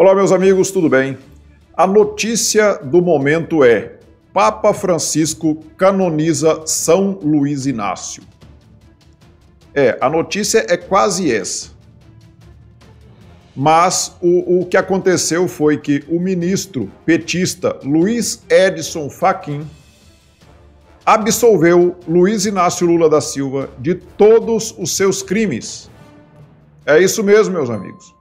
Olá, meus amigos, tudo bem? A notícia do momento é: Papa Francisco canoniza São Luís Inácio. A notícia é quase essa. Mas o que aconteceu foi que o ministro petista Luiz Edson Fachin absolveu Luiz Inácio Lula da Silva de todos os seus crimes. É isso mesmo, meus amigos.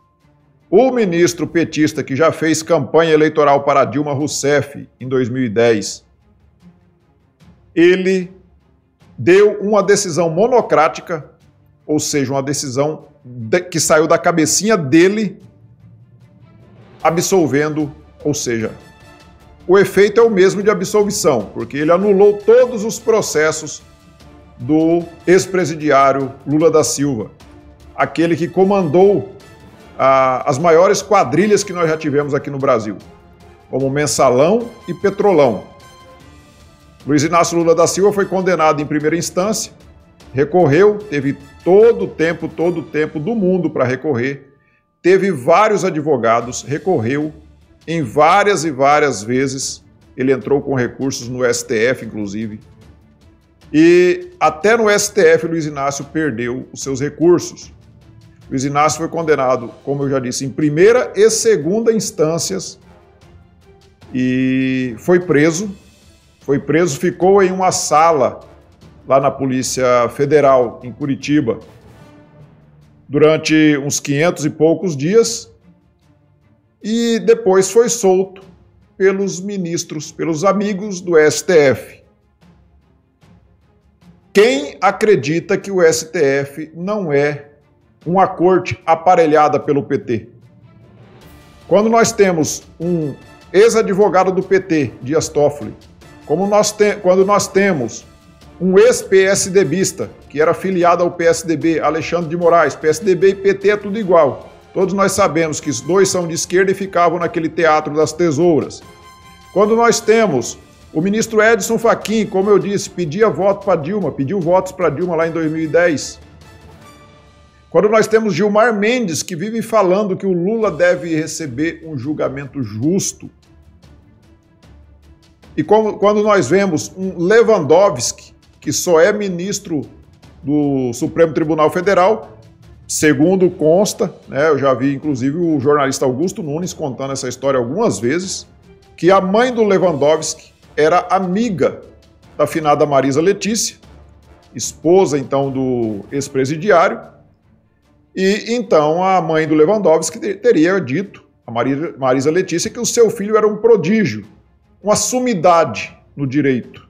O ministro petista que já fez campanha eleitoral para Dilma Rousseff em 2010, ele deu uma decisão monocrática, ou seja, uma decisão que saiu da cabecinha dele, absolvendo, ou seja, o efeito é o mesmo de absolvição, porque ele anulou todos os processos do ex-presidiário Lula da Silva, aquele que comandou as maiores quadrilhas que nós já tivemos aqui no Brasil, como Mensalão e Petrolão. Luiz Inácio Lula da Silva foi condenado em primeira instância, recorreu, teve todo o tempo do mundo para recorrer, teve vários advogados, recorreu em várias e várias vezes, ele entrou com recursos no STF, inclusive, e até no STF Luiz Inácio perdeu os seus recursos. Luiz Inácio foi condenado, como eu já disse, em primeira e segunda instâncias e foi preso, ficou em uma sala lá na Polícia Federal, em Curitiba, durante uns 500 e poucos dias e depois foi solto pelos ministros, pelos amigos do STF. Quem acredita que o STF não é uma corte aparelhada pelo PT? Quando nós temos um ex-advogado do PT, Dias Toffoli, quando nós temos um ex-PSDBista, que era filiado ao PSDB, Alexandre de Moraes, PSDB e PT é tudo igual. Todos nós sabemos que os dois são de esquerda e ficavam naquele teatro das tesouras. Quando nós temos o ministro Edson Fachin, como eu disse, pediu votos para Dilma lá em 2010. Quando nós temos Gilmar Mendes, que vive falando que o Lula deve receber um julgamento justo. E quando nós vemos um Lewandowski, que só é ministro do Supremo Tribunal Federal, segundo consta, eu já vi inclusive o jornalista Augusto Nunes contando essa história algumas vezes, que a mãe do Lewandowski era amiga da finada Marisa Letícia, esposa então do ex-presidiário, e então a mãe do Lewandowski teria dito, a Marisa Letícia, que o seu filho era um prodígio, uma sumidade no direito.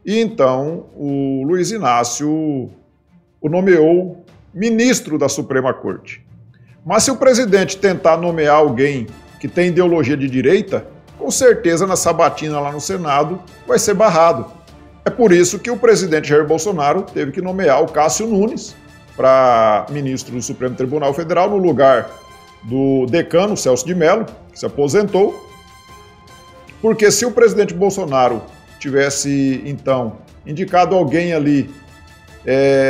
E então o Luiz Inácio o nomeou ministro da Suprema Corte. Mas se o presidente tentar nomear alguém que tem ideologia de direita, com certeza na sabatina lá no Senado vai ser barrado. É por isso que o presidente Jair Bolsonaro teve que nomear o Cássio Nunes para ministro do Supremo Tribunal Federal, no lugar do decano Celso de Mello, que se aposentou, porque se o presidente Bolsonaro tivesse, então, indicado alguém ali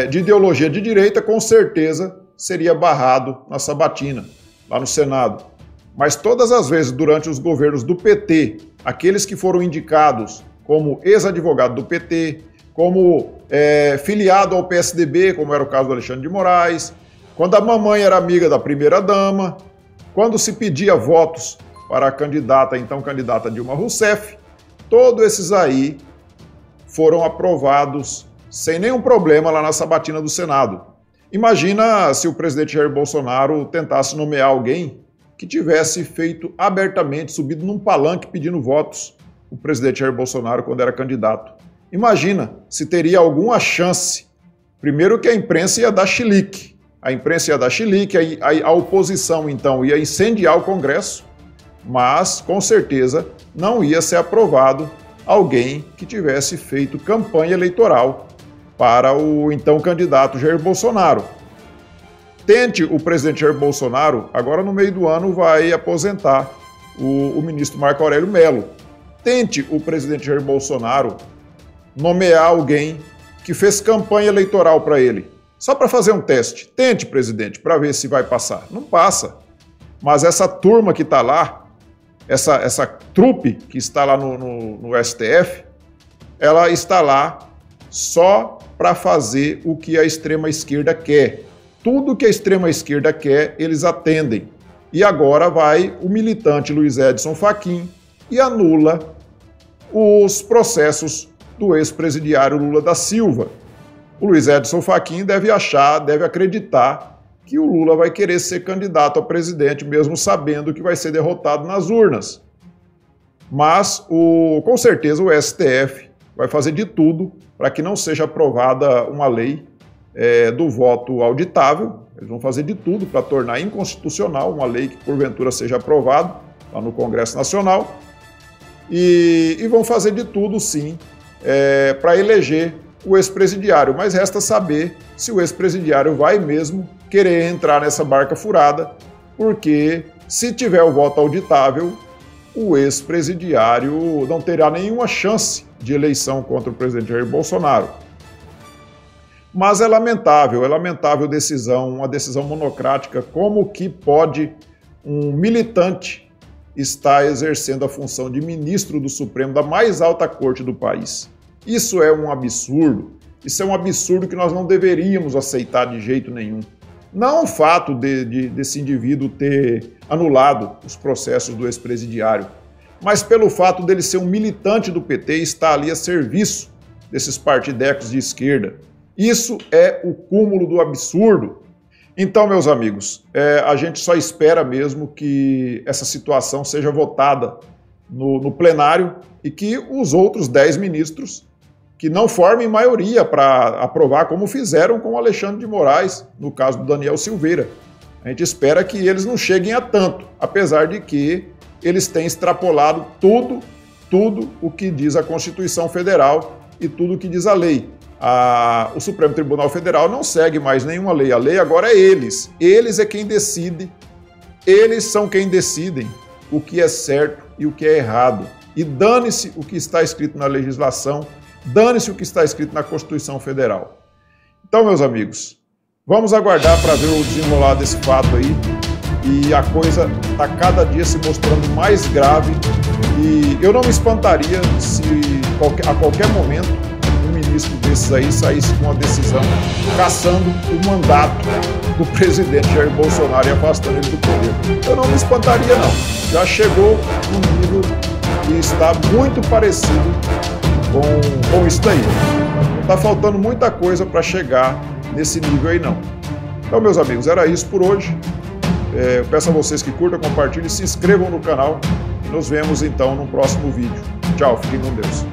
de ideologia de direita, com certeza seria barrado na sabatina, lá no Senado. Mas todas as vezes, durante os governos do PT, aqueles que foram indicados como ex-advogado do PT, como filiado ao PSDB, como era o caso do Alexandre de Moraes, quando a mamãe era amiga da primeira-dama, quando se pedia votos para a então candidata Dilma Rousseff, todos esses aí foram aprovados sem nenhum problema lá na sabatina do Senado. Imagina se o presidente Jair Bolsonaro tentasse nomear alguém que tivesse feito abertamente, subido num palanque pedindo votos, o presidente Jair Bolsonaro quando era candidato. Imagina se teria alguma chance. Primeiro que a imprensa ia dar chilique. A oposição, então, ia incendiar o Congresso, mas, com certeza, não ia ser aprovado alguém que tivesse feito campanha eleitoral para o então candidato Jair Bolsonaro. Tente o presidente Jair Bolsonaro, agora no meio do ano vai aposentar o ministro Marco Aurélio Mello. Tente o presidente Jair Bolsonaro nomear alguém que fez campanha eleitoral para ele, só para fazer um teste. Tente, presidente, para ver se vai passar. Não passa. Mas essa turma que está lá, essa trupe que está lá no STF, ela está lá só para fazer o que a extrema-esquerda quer. Tudo que a extrema-esquerda quer, eles atendem. E agora vai o militante Luiz Edson Fachin e anula os processos do ex-presidiário Lula da Silva. O Luiz Edson Fachin deve acreditar que o Lula vai querer ser candidato a presidente, mesmo sabendo que vai ser derrotado nas urnas. Mas, com certeza, o STF vai fazer de tudo para que não seja aprovada uma lei do voto auditável. Eles vão fazer de tudo para tornar inconstitucional uma lei que, porventura, seja aprovada lá no Congresso Nacional. E vão fazer de tudo, sim, para eleger o ex-presidiário. Mas resta saber se o ex-presidiário vai mesmo querer entrar nessa barca furada, porque se tiver o voto auditável, o ex-presidiário não terá nenhuma chance de eleição contra o presidente Jair Bolsonaro. Mas é lamentável uma decisão monocrática. Como que pode um militante estar exercendo a função de ministro do Supremo, da mais alta corte do país? Isso é um absurdo. Isso é um absurdo que nós não deveríamos aceitar de jeito nenhum. Não o fato desse indivíduo ter anulado os processos do ex-presidiário, mas pelo fato dele ser um militante do PT e estar ali a serviço desses partidecos de esquerda. Isso é o cúmulo do absurdo. Então, meus amigos, a gente só espera mesmo que essa situação seja votada no plenário e que os outros 10 ministros que não formem maioria para aprovar, como fizeram com o Alexandre de Moraes, no caso do Daniel Silveira. A gente espera que eles não cheguem a tanto, apesar de que eles têm extrapolado tudo o que diz a Constituição Federal e tudo o que diz a lei. O Supremo Tribunal Federal não segue mais nenhuma lei. A lei agora é eles. Eles é quem decide. Eles são quem decidem o que é certo e o que é errado. E dane-se o que está escrito na legislação, dane-se o que está escrito na Constituição Federal. Então, meus amigos, vamos aguardar para ver o desenrolar desse fato aí. E a coisa está cada dia se mostrando mais grave. E eu não me espantaria se a qualquer momento um ministro desses aí saísse com uma decisão cassando o mandato do presidente Jair Bolsonaro e afastando ele do poder. Eu não me espantaria, não. Já chegou num nível que está muito parecido com isso daí. Está faltando muita coisa para chegar nesse nível aí, não. Então, meus amigos, era isso por hoje. Eu peço a vocês que curtam, compartilhem, se inscrevam no canal. Nos vemos, então, no próximo vídeo. Tchau, fiquem com Deus.